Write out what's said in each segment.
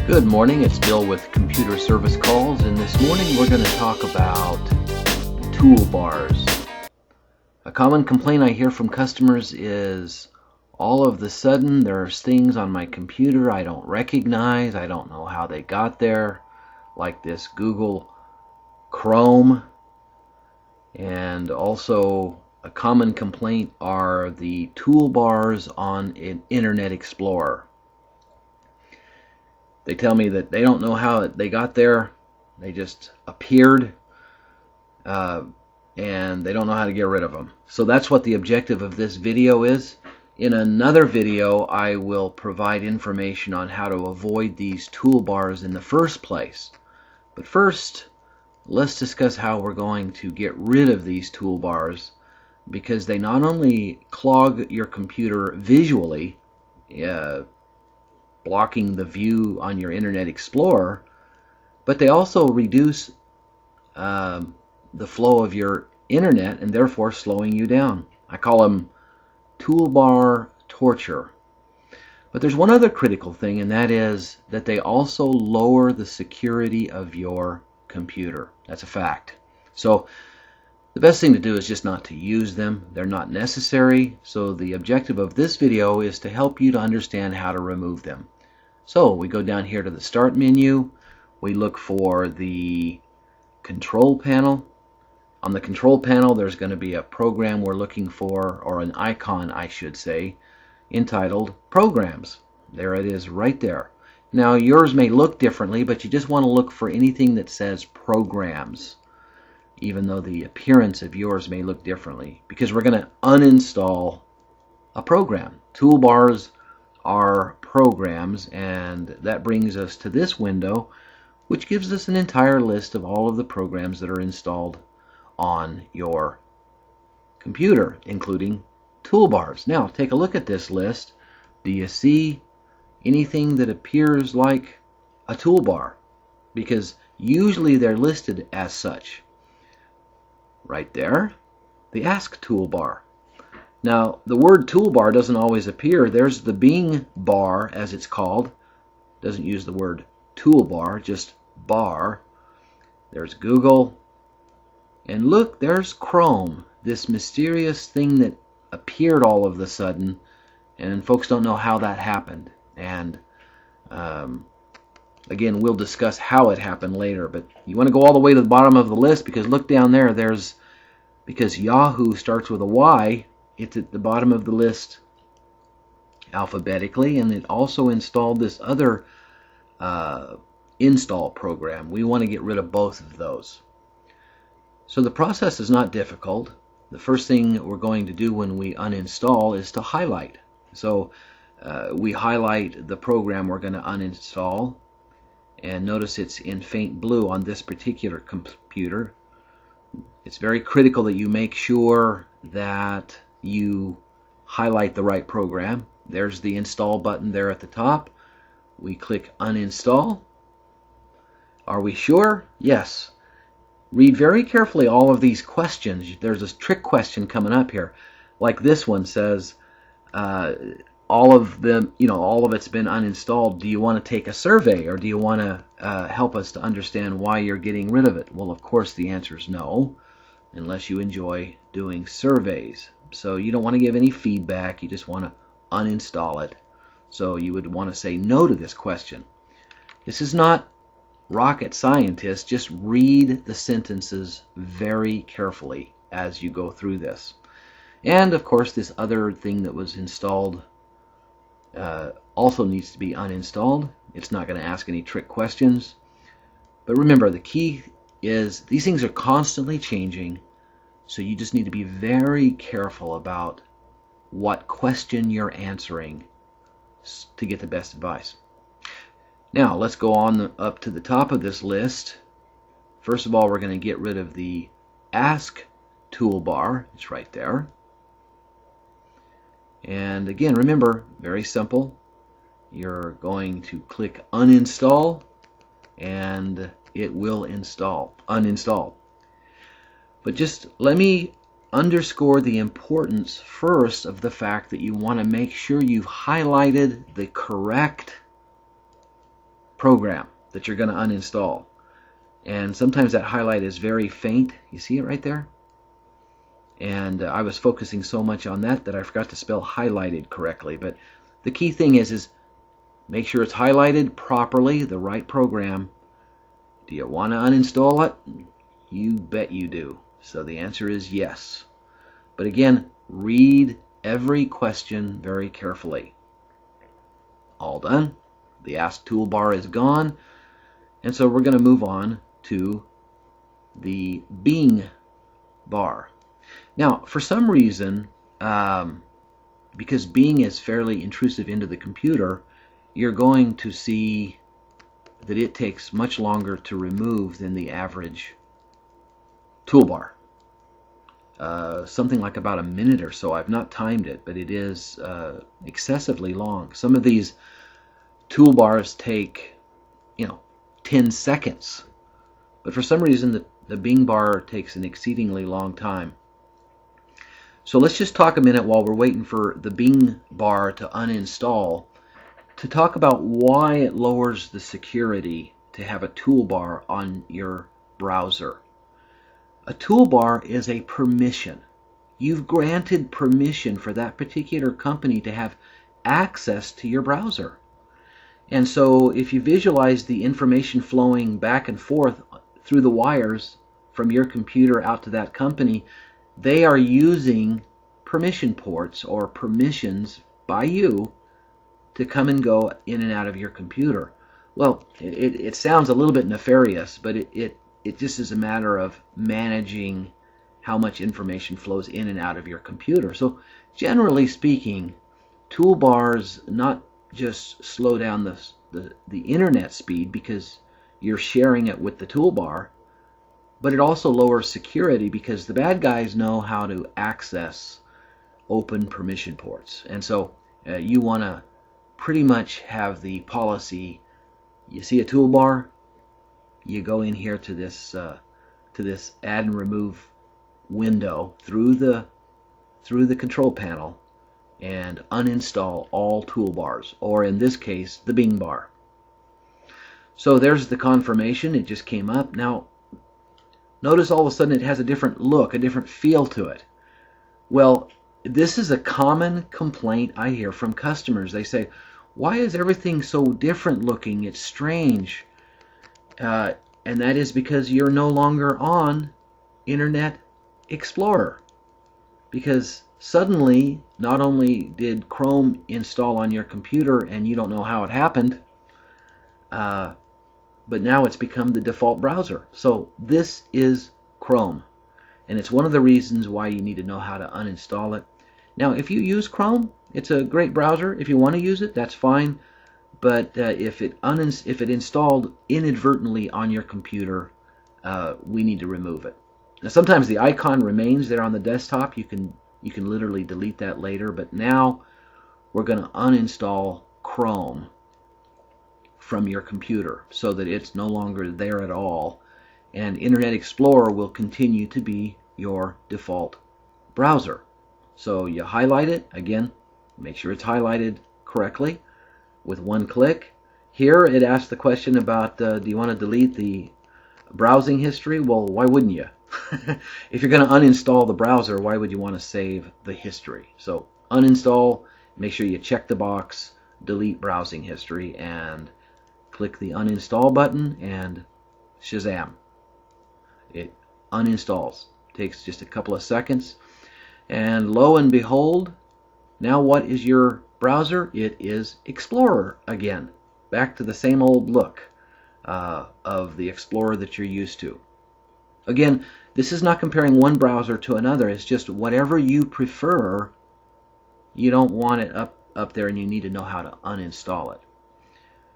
Good morning, it's Bill with Computer Service Calls, and this morning we're going to talk about toolbars. A common complaint I hear from customers is all of the sudden there's things on my computer I don't recognize, I don't know how they got there, like this Google Chrome, and also a common complaint are the toolbars on an Internet Explorer. They tell me that they don't know how they got there. They just appeared, and they don't know how to get rid of them. So that's what the objective of this video is. In another video, I will provide information on how to avoid these toolbars in the first place. But first, let's discuss how we're going to get rid of these toolbars, because they not only clog your computer visually, blocking the view on your Internet Explorer, but they also reduce the flow of your internet and therefore slowing you down. I call them toolbar torture. But there's one other critical thing, and that is that they also lower the security of your computer. That's a fact. So the best thing to do is just not to use them. They're not necessary. So the objective of this video is to help you to understand how to remove them. So we go down here to the Start menu. We look for the Control panel. On the Control panel, there's going to be a program we're looking for, or an icon, I should say, entitled Programs. There it is right there. Now, yours may look differently, but you just want to look for anything that says Programs, even though the appearance of yours may look differently, because we're going to uninstall a program. Toolbars are programs, and that brings us to this window, which gives us an entire list of all of the programs that are installed on your computer, including toolbars. Now, take a look at this list. Do you see anything that appears like a toolbar? Because usually they're listed as such. Right there, the Ask toolbar. Now, the word toolbar doesn't always appear. There's the Bing bar, as it's called. Doesn't use the word toolbar, just bar. There's Google. And look, there's Chrome, this mysterious thing that appeared all of a sudden, and folks don't know how that happened. And again, we'll discuss how it happened later, but you want to go all the way to the bottom of the list, because look down there, because Yahoo starts with a Y, it's at the bottom of the list alphabetically, and it also installed this other install program. We want to get rid of both of those. So the process is not difficult. The first thing we're going to do when we uninstall is to highlight. So we highlight the program we're going to uninstall, and notice it's in faint blue on this particular computer. It's very critical that you make sure that you highlight the right program. There's the install button there at the top. We click uninstall. Are we sure? Yes. Read very carefully all of these questions. There's a trick question coming up here. Like this one says, all of them, all of it's been uninstalled. Do you want to take a survey, or do you want to help us to understand why you're getting rid of it? Well, of course, the answer is no, unless you enjoy doing surveys. So you don't want to give any feedback. You just want to uninstall it. So you would want to say no to this question. This is not rocket scientist. Just read the sentences very carefully as you go through this. And of course, this other thing that was installed also needs to be uninstalled. It's not going to ask any trick questions. But remember, the key is these things are constantly changing, so you just need to be very careful about what question you're answering to get the best advice. Now, let's go on up to the top of this list. First of all, we're going to get rid of the Ask toolbar. It's right there. And again, remember, very simple. You're going to click uninstall, and it will uninstall. But just let me underscore the importance first of the fact that you want to make sure you've highlighted the correct program that you're going to uninstall. And sometimes that highlight is very faint. You see it right there? And I was focusing so much on that that I forgot to spell highlighted correctly. But the key thing is make sure it's highlighted properly, the right program. Do you want to uninstall it? You bet you do. So the answer is yes. But again, read every question very carefully. All done. The Ask Toolbar is gone. And so we're going to move on to the Bing bar. Now, for some reason, because Bing is fairly intrusive into the computer, you're going to see that it takes much longer to remove than the average toolbar. Something like about a minute or so. I've not timed it, but it is excessively long. Some of these toolbars take, 10 seconds. But for some reason, the Bing bar takes an exceedingly long time. So let's just talk a minute while we're waiting for the Bing bar to uninstall to talk about why it lowers the security to have a toolbar on your browser. A toolbar is a permission. You've granted permission for that particular company to have access to your browser. And so if you visualize the information flowing back and forth through the wires from your computer out to that company, they are using permission ports or permissions by you to come and go in and out of your computer. Well, it sounds a little bit nefarious, but it just is a matter of managing how much information flows in and out of your computer. So generally speaking, toolbars not just slow down the internet speed because you're sharing it with the toolbar, but it also lowers security because the bad guys know how to access open permission ports. And so you want to pretty much have the policy, you see a toolbar, you go in here to this add and remove window through the control panel and uninstall all toolbars, or in this case the Bing bar. So there's the confirmation. It just came up. Now notice all of a sudden it has a different look, a different feel to it. Well, this is a common complaint I hear from customers. They say, why is everything so different looking? It's strange. And that is because you're no longer on Internet Explorer. Because suddenly, not only did Chrome install on your computer and you don't know how it happened, but now it's become the default browser. So this is Chrome. And it's one of the reasons why you need to know how to uninstall it. Now, if you use Chrome, it's a great browser. If you want to use it, that's fine. But if it installed inadvertently on your computer, we need to remove it. Now, sometimes the icon remains there on the desktop. You can literally delete that later. But now we're going to uninstall Chrome from your computer so that it's no longer there at all. And Internet Explorer will continue to be your default browser. So you highlight it. Again, make sure it's highlighted correctly with one click. Here it asks the question about do you want to delete the browsing history? Well, why wouldn't you? If you're going to uninstall the browser, why would you want to save the history? So uninstall, make sure you check the box, delete browsing history, and click the uninstall button, and shazam, it uninstalls. Takes just a couple of seconds, and lo and behold, now what is your browser? It is Explorer again, back to the same old look of the Explorer that you're used to. Again, this is not comparing one browser to another. It's just whatever you prefer. You don't want it up there, and you need to know how to uninstall it.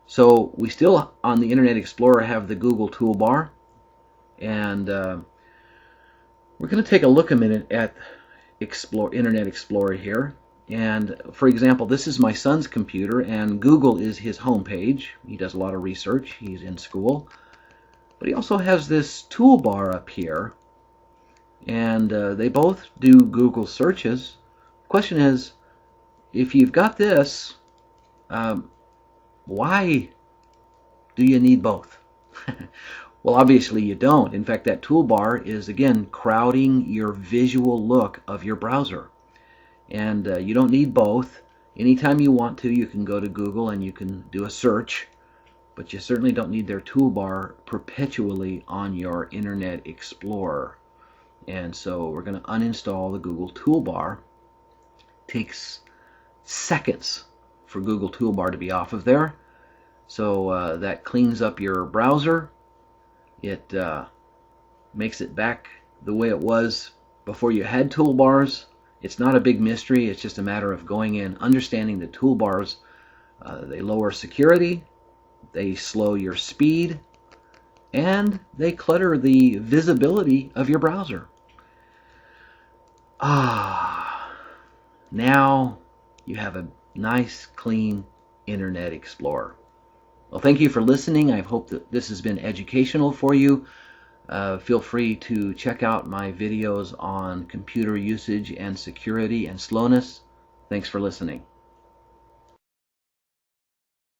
So we still, on the Internet Explorer, have the Google Toolbar. And we're going to take a look a minute at Internet Explorer here. And for example, this is my son's computer, and Google is his home page. He does a lot of research. He's in school. But he also has this toolbar up here. And they both do Google searches. The question is, if you've got this, why Do you need both? Well, obviously you don't. In fact, that toolbar is, again, crowding your visual look of your browser. And you don't need both. Anytime you want to, you can go to Google and you can do a search, but you certainly don't need their toolbar perpetually on your Internet Explorer. And so we're going to uninstall the Google Toolbar. Takes seconds for Google Toolbar to be off of there. So that cleans up your browser. It makes it back the way it was before you had toolbars. It's not a big mystery. It's just a matter of going in, understanding the toolbars. They lower security, they slow your speed, and they clutter the visibility of your browser. Now you have a nice, clean Internet Explorer. Well, thank you for listening. I hope that this has been educational for you. Feel free to check out my videos on computer usage and security and slowness. Thanks for listening.